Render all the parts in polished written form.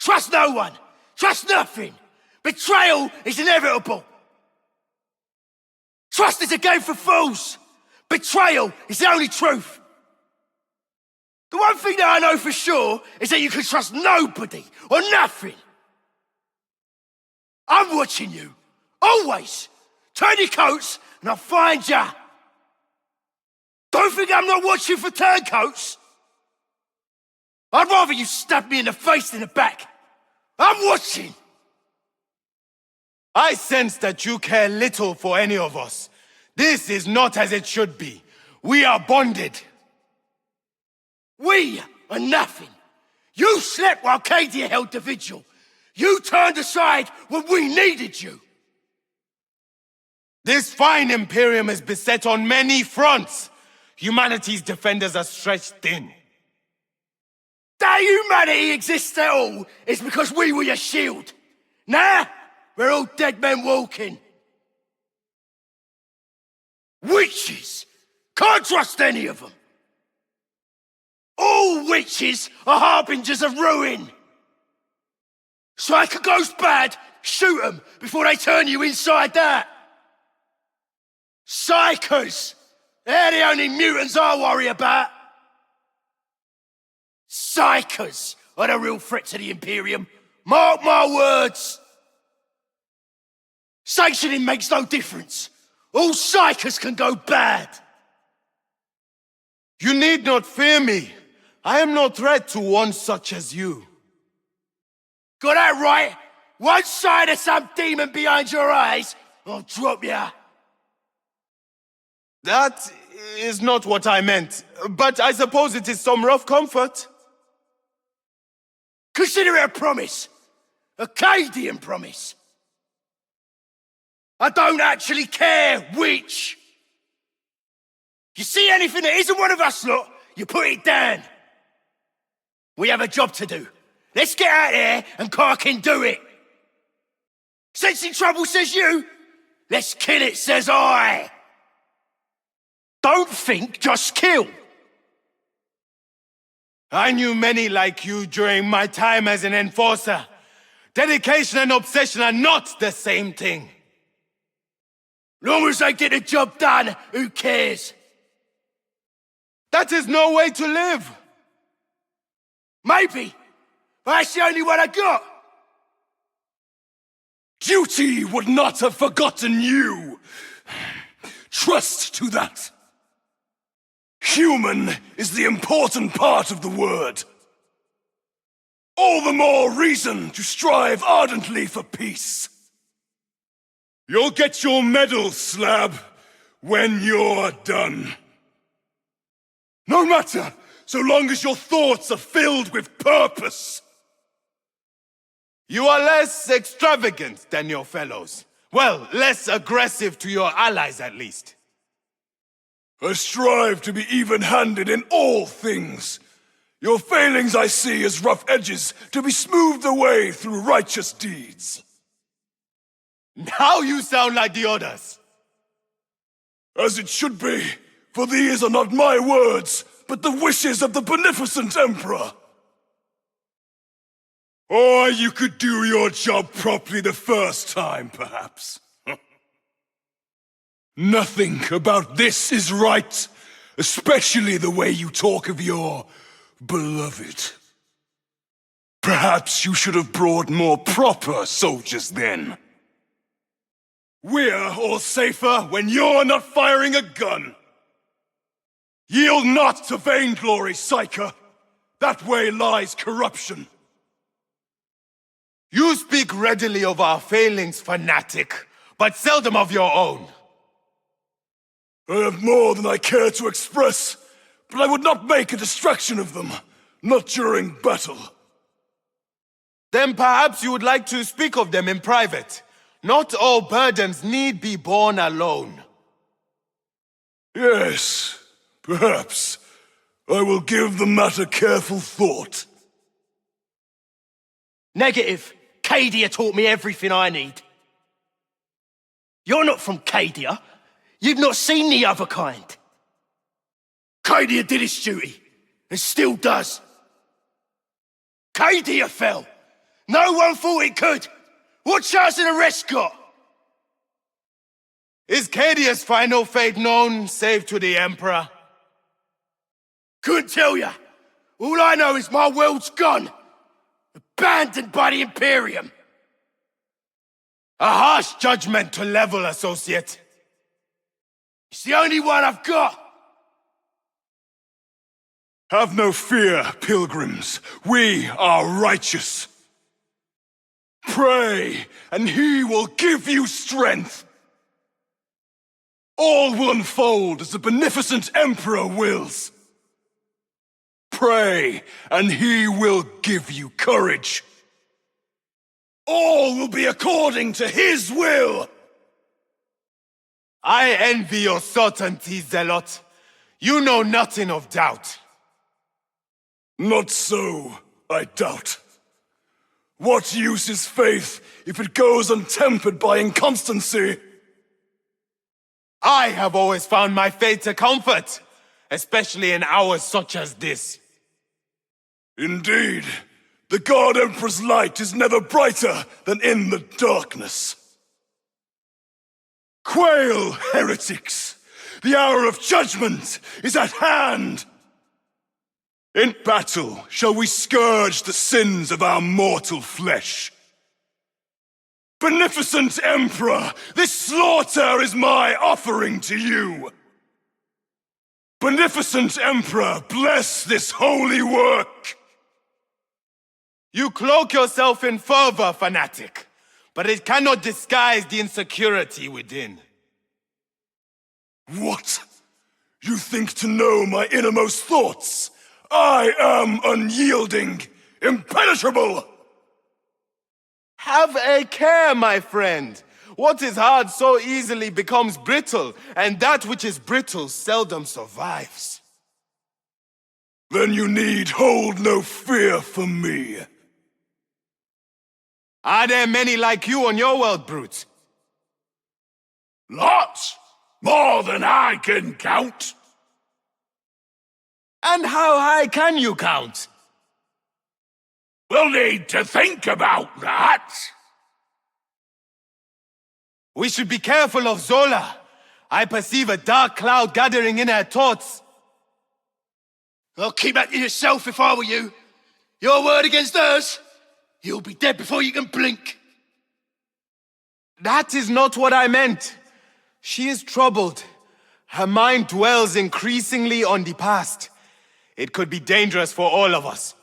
Trust no one. Trust nothing. Betrayal is inevitable. Trust is a game for fools. Betrayal is the only truth. The one thing that I know for sure is that you can trust nobody or nothing. I'm watching you. Always. Turn your coats and I'll find ya. Don't think I'm not watching for turncoats. I'd rather you stab me in the face than the back. I'm watching. I sense that you care little for any of us. This is not as it should be. We are bonded. We are nothing. You slept while Cadia held the vigil. You turned aside when we needed you. This fine Imperium is beset on many fronts. Humanity's defenders are stretched thin. That humanity exists at all is because we were your shield. Now, we're all dead men walking. Witches! Can't trust any of them. All witches are harbingers of ruin. Psyker goes bad, shoot them before they turn you inside that. Psykers! They're the only mutants I worry about. Psykers are the real threat to the Imperium. Mark my words. Sanctioning makes no difference. All Psykers can go bad. You need not fear me. I am no threat to one such as you. Got that right? One side of some demon behind your eyes, I'll drop ya. That is not what I meant, but I suppose it is some rough comfort. Consider it a promise. A Cadian promise. I don't actually care which. You see anything that isn't one of us lot, you put it down. We have a job to do. Let's get out there and Karkin do it. Sensing trouble, says you. Let's kill it, says I. Don't think, just kill. I knew many like you during my time as an enforcer. Dedication and obsession are not the same thing. Long as they get the job done, who cares? That is no way to live. Maybe, but that's the only one I got. Duty would not have forgotten you. Trust to that. Human is the important part of the word. All the more reason to strive ardently for peace. You'll get your medal, Slab, when you're done. No matter, so long as your thoughts are filled with purpose. You are less extravagant than your fellows. Well, less aggressive to your allies, at least. I strive to be even-handed in all things. Your failings I see as rough edges to be smoothed away through righteous deeds. Now you sound like the others. As it should be, for these are not my words, but the wishes of the beneficent Emperor. Or you could do your job properly the first time, perhaps. Nothing about this is right, especially the way you talk of your beloved. Perhaps you should have brought more proper soldiers then. We're all safer when you're not firing a gun. Yield not to vainglory, Psyker. That way lies corruption. You speak readily of our failings, fanatic, but seldom of your own. I have more than I care to express, but I would not make a distraction of them, not during battle. Then perhaps you would like to speak of them in private. Not all burdens need be borne alone. Yes, perhaps. I will give the matter careful thought. Negative. Cadia taught me everything I need. You're not from Cadia. You've not seen the other kind. Cadia did its duty, and still does. Cadia fell, No one thought it could. What chance did the rest got? Is Cadia's final fate known, save to the Emperor? Couldn't tell ya. All I know is my world's gone. Abandoned by the Imperium. A harsh judgment to level, associate. It's the only one I've got. Have no fear, pilgrims. We are righteous. Pray, and he will give you strength. All will unfold as the beneficent Emperor wills. Pray, and he will give you courage. All will be according to his will. I envy your certainty, Zealot. You know nothing of doubt. Not so, I doubt. What use is faith if it goes untempered by inconstancy? I have always found my faith a comfort, especially in hours such as this. Indeed, the God Emperor's light is never brighter than in the darkness. Quail, heretics! The hour of judgment is at hand! In battle shall we scourge the sins of our mortal flesh. Beneficent Emperor, this slaughter is my offering to you. Beneficent Emperor, bless this holy work. You cloak yourself in fervor, fanatic, but it cannot disguise the insecurity within. What? You think to know my innermost thoughts? I am unyielding, impenetrable! Have a care, my friend. What is hard so easily becomes brittle, and that which is brittle seldom survives. Then you need hold no fear for me. Are there many like you on your world, Brute? Lots! More than I can count! And how high can you count? We'll need to think about that. We should be careful of Zola. I perceive a dark cloud gathering in her thoughts. I'll keep that to yourself if I were you. Your word against hers. You'll be dead before you can blink. That is not what I meant. She is troubled. Her mind dwells increasingly on the past. It could be dangerous for all of us.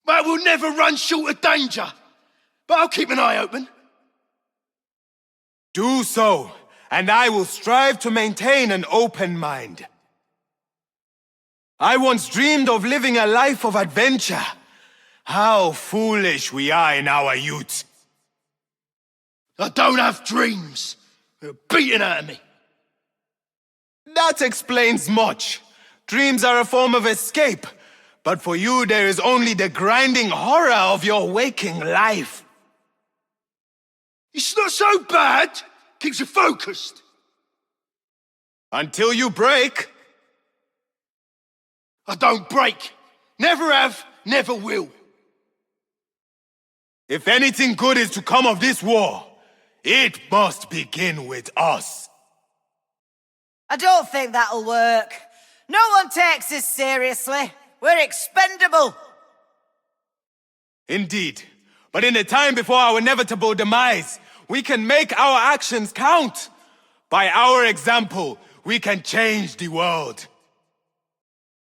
But we'll never run short of danger. But I'll keep an eye open. Do so, and I will strive to maintain an open mind. I once dreamed of living a life of adventure. How foolish we are in our youth. I don't have dreams. They're beating out of me. That explains much. Dreams are a form of escape, but for you there is only the grinding horror of your waking life. It's not so bad. Keeps you focused. Until you break. I don't break. Never have, never will. If anything good is to come of this war, it must begin with us. I don't think that'll work. No one takes us seriously. We're expendable. Indeed. But in the time before our inevitable demise, we can make our actions count. By our example, we can change the world.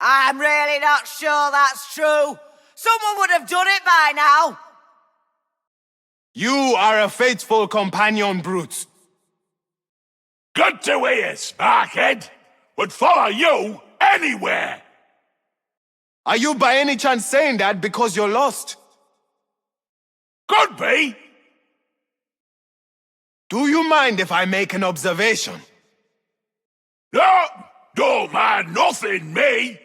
I'm really not sure that's true. Someone would have done it by now. You are a faithful companion, Brute. Good to hear, Sparkhead. Would follow you anywhere. Are you by any chance saying that because you're lost? Could be. Do you mind if I make an observation? No, don't mind nothing, me.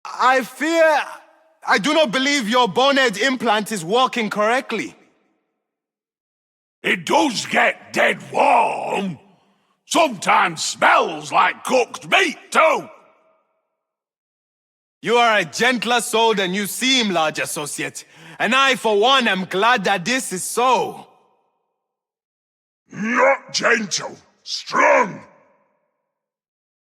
I do not believe your bonnet implant is working correctly. It does get dead warm. Sometimes smells like cooked meat, too. You are a gentler soul than you seem, large associate. And I, for one, am glad that this is so. Not gentle, strong.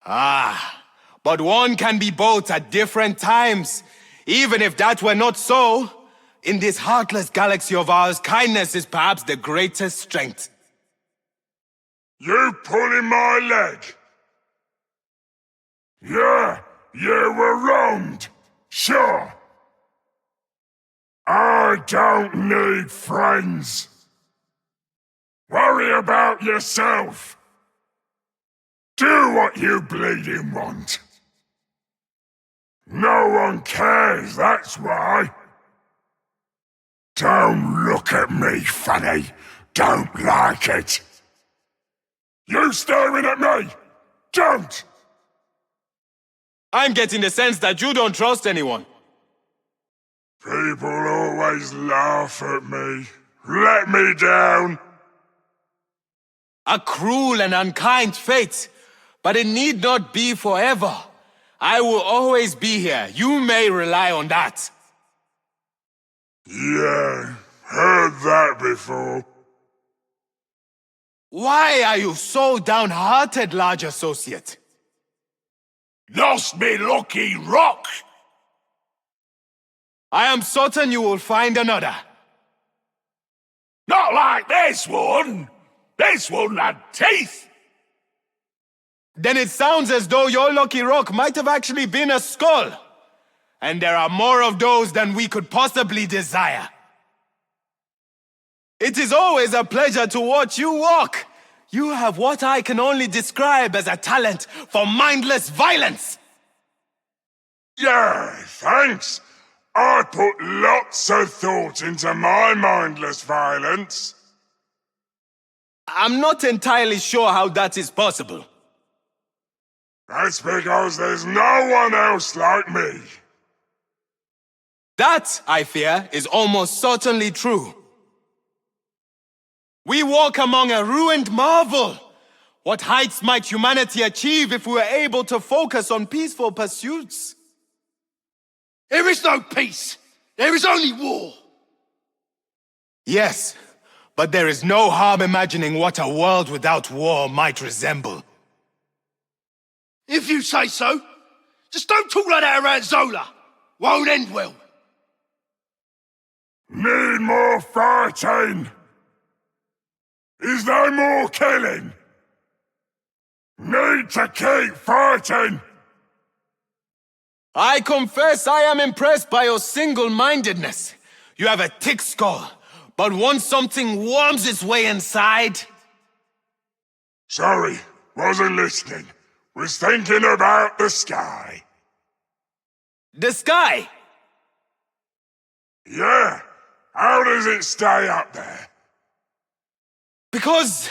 But one can be both at different times. Even if that were not so, in this heartless galaxy of ours, kindness is perhaps the greatest strength. You pulling my leg? Yeah, you were wronged. Sure. I don't need friends. Worry about yourself. Do what you bleeding want. No one cares, that's why. Don't look at me funny. Don't like it. You staring at me? Don't! I'm getting the sense that you don't trust anyone. People always laugh at me. Let me down. A cruel and unkind fate, but it need not be forever. I will always be here. You may rely on that. Yeah, heard that before. Why are you so downhearted, large associate? Lost me lucky rock! I am certain you will find another. Not like this one! This one had teeth! Then it sounds as though your lucky rock might have actually been a skull. And there are more of those than we could possibly desire. It is always a pleasure to watch you walk. You have what I can only describe as a talent for mindless violence. Yeah, thanks. I put lots of thought into my mindless violence. I'm not entirely sure how that is possible. That's because there's no one else like me. That, I fear, is almost certainly true. We walk among a ruined marvel. What heights might humanity achieve if we were able to focus on peaceful pursuits? There is no peace. There is only war. Yes, but there is no harm imagining what a world without war might resemble. If you say so. Just don't talk like that around Zola. Won't end well. Need more fighting. Is there more killing? Need to keep fighting. I confess I am impressed by your single-mindedness. You have a thick skull, but once something worms its way inside... Sorry, wasn't listening. Was thinking about the sky. The sky? Yeah, how does it stay up there? Because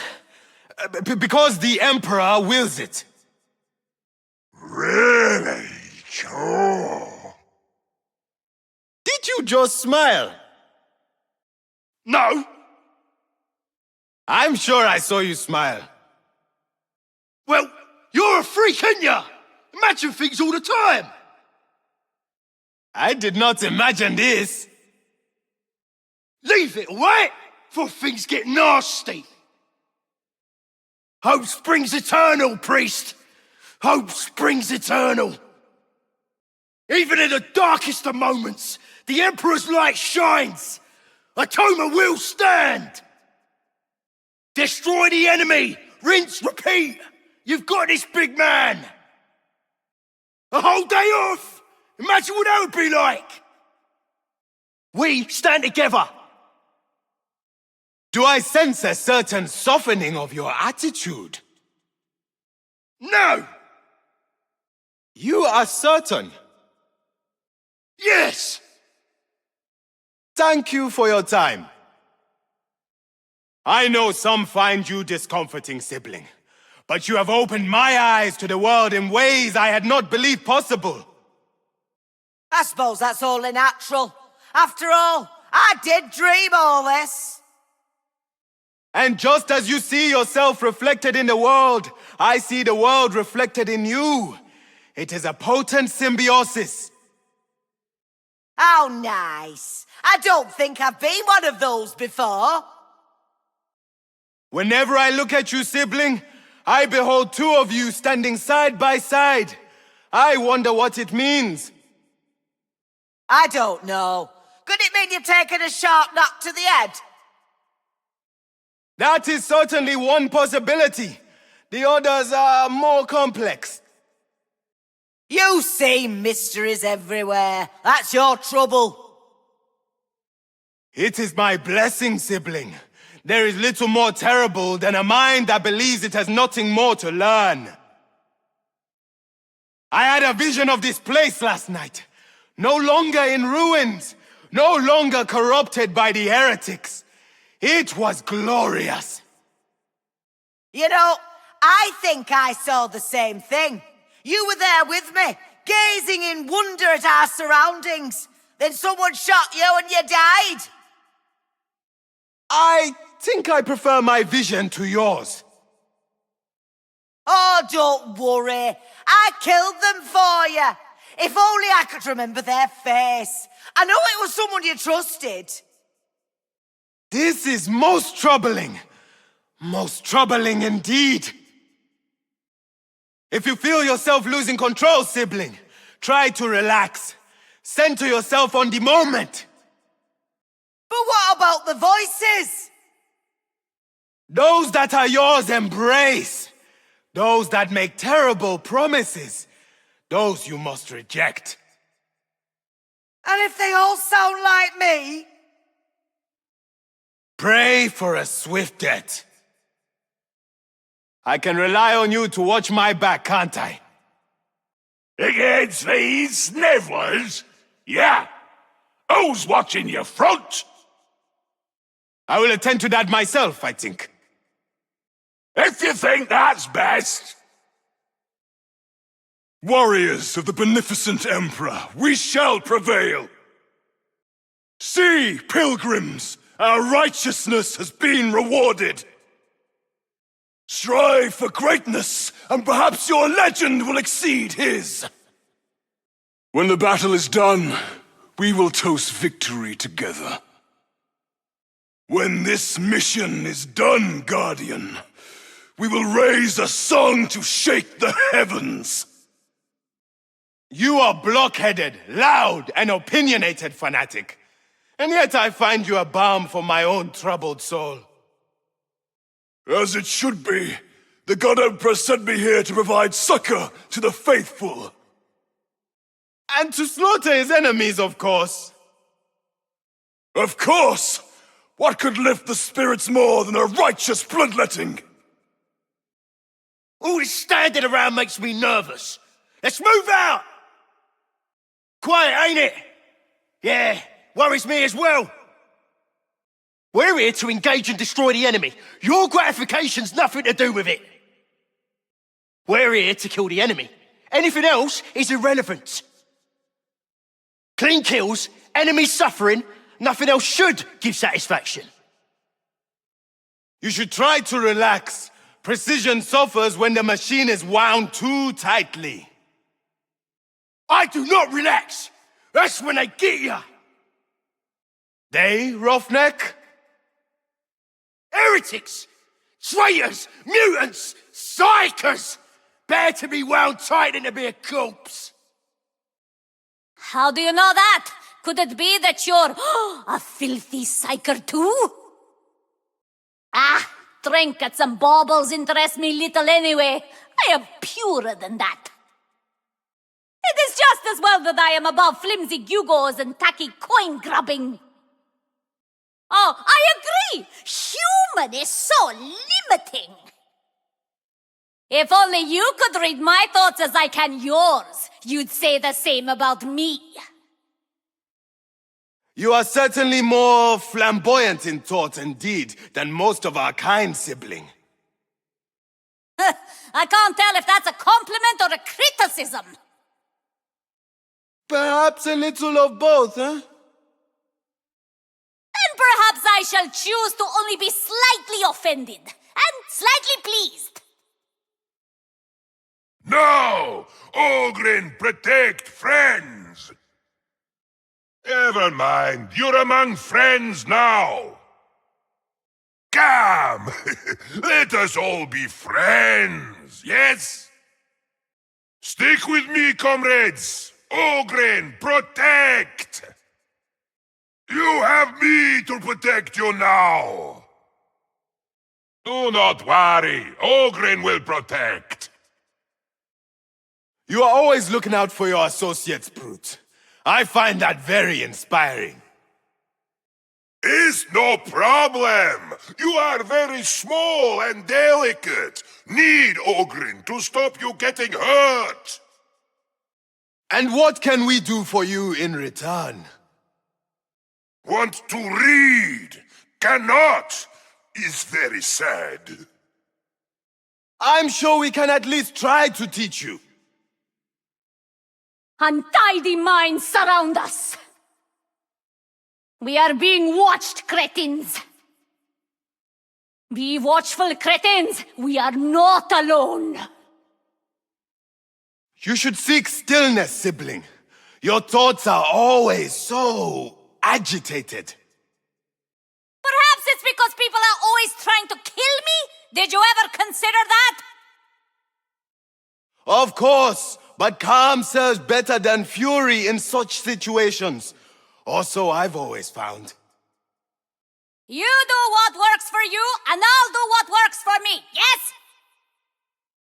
the Emperor wills it. Really? Cool. Did you just smile? No. I'm sure I saw you smile. Well, you're a freak, ain't ya? Imagine things all the time. I did not imagine this. Leave it, all right? Before things get nasty. Hope springs eternal, priest. Hope springs eternal. Even in the darkest of moments, the Emperor's light shines. Atonement will stand. Destroy the enemy. Rinse, repeat. You've got this, big man. A whole day off. Imagine what that would be like. We stand together. Do I sense a certain softening of your attitude? No. You are certain? Yes. Thank you for your time. I know some find you discomforting, sibling, but you have opened my eyes to the world in ways I had not believed possible. I suppose that's only natural. After all, I did dream all this. And just as you see yourself reflected in the world, I see the world reflected in you. It is a potent symbiosis. How nice. I don't think I've been one of those before. Whenever I look at you, sibling, I behold two of you standing side by side. I wonder what it means. I don't know. Could it mean you've taken a sharp knock to the head? That is certainly one possibility. The others are more complex. You see mysteries everywhere. That's your trouble. It is my blessing, sibling. There is little more terrible than a mind that believes it has nothing more to learn. I had a vision of this place last night. No longer in ruins. No longer corrupted by the heretics. It was glorious. You know, I think I saw the same thing. You were there with me, gazing in wonder at our surroundings. Then someone shot you and you died. I think I prefer my vision to yours. Oh, don't worry. I killed them for you. If only I could remember their face. I know it was someone you trusted. This is most troubling. Most troubling indeed. If you feel yourself losing control, sibling, try to relax. Center yourself on the moment. But what about the voices? Those that are yours, embrace. Those that make terrible promises, those you must reject. And if they all sound like me? Pray for a swift death. I can rely on you to watch my back, can't I? Against these snivellers? Yeah. Who's watching your front? I will attend to that myself, I think. If you think that's best. Warriors of the beneficent Emperor, we shall prevail. See, pilgrims, our righteousness has been rewarded. Strive for greatness, and perhaps your legend will exceed his. When the battle is done, we will toast victory together. When this mission is done, Guardian, we will raise a song to shake the heavens. You are blockheaded, loud, and opinionated, fanatic. And yet I find you a balm for my own troubled soul. As it should be. The God Emperor sent me here to provide succor to the faithful. And to slaughter his enemies, of course. Of course! What could lift the spirits more than a righteous bloodletting? All this standing around makes me nervous. Let's move out! Quiet, ain't it? Yeah, worries me as well. We're here to engage and destroy the enemy. Your gratification's nothing to do with it. We're here to kill the enemy. Anything else is irrelevant. Clean kills, enemy suffering, nothing else should give satisfaction. You should try to relax. Precision suffers when the machine is wound too tightly. I do not relax. That's when they get ya. They, Roughneck? Heretics, traitors, mutants, psykers. Better to be wound tight than to be a corpse. How do you know that? Could it be that you're a filthy psyker too? Ah, trinkets and baubles interest me little anyway. I am purer than that. It is just as well that I am above flimsy gewgaws and tacky coin-grubbing. Oh, I agree! Human is so limiting. If only you could read my thoughts as I can yours, you'd say the same about me. You are certainly more flamboyant in thought and deed than most of our kind, sibling. I can't tell if that's a compliment or a criticism. Perhaps a little of both, huh? And perhaps I shall choose to only be slightly offended and slightly pleased. No! Ogryn, protect friends! Never mind, you're among friends now. Come, let us all be friends, yes? Stick with me, comrades. Ogryn, protect! You have me to protect you now. Do not worry, Ogryn will protect. You are always looking out for your associates, Brute. I find that very inspiring. It's no problem. You are very small and delicate. Need Ogryn to stop you getting hurt. And what can we do for you in return? Want to read? Cannot. Is very sad. I'm sure we can at least try to teach you. Untidy minds surround us. We are being watched, cretins. Be watchful, cretins. We are not alone. You should seek stillness, sibling. Your thoughts are always so agitated. Perhaps it's because people are always trying to kill me? Did you ever consider that? Of course, but calm serves better than fury in such situations. Or so I've always found. You do what works for you, and I'll do what works for me, yes?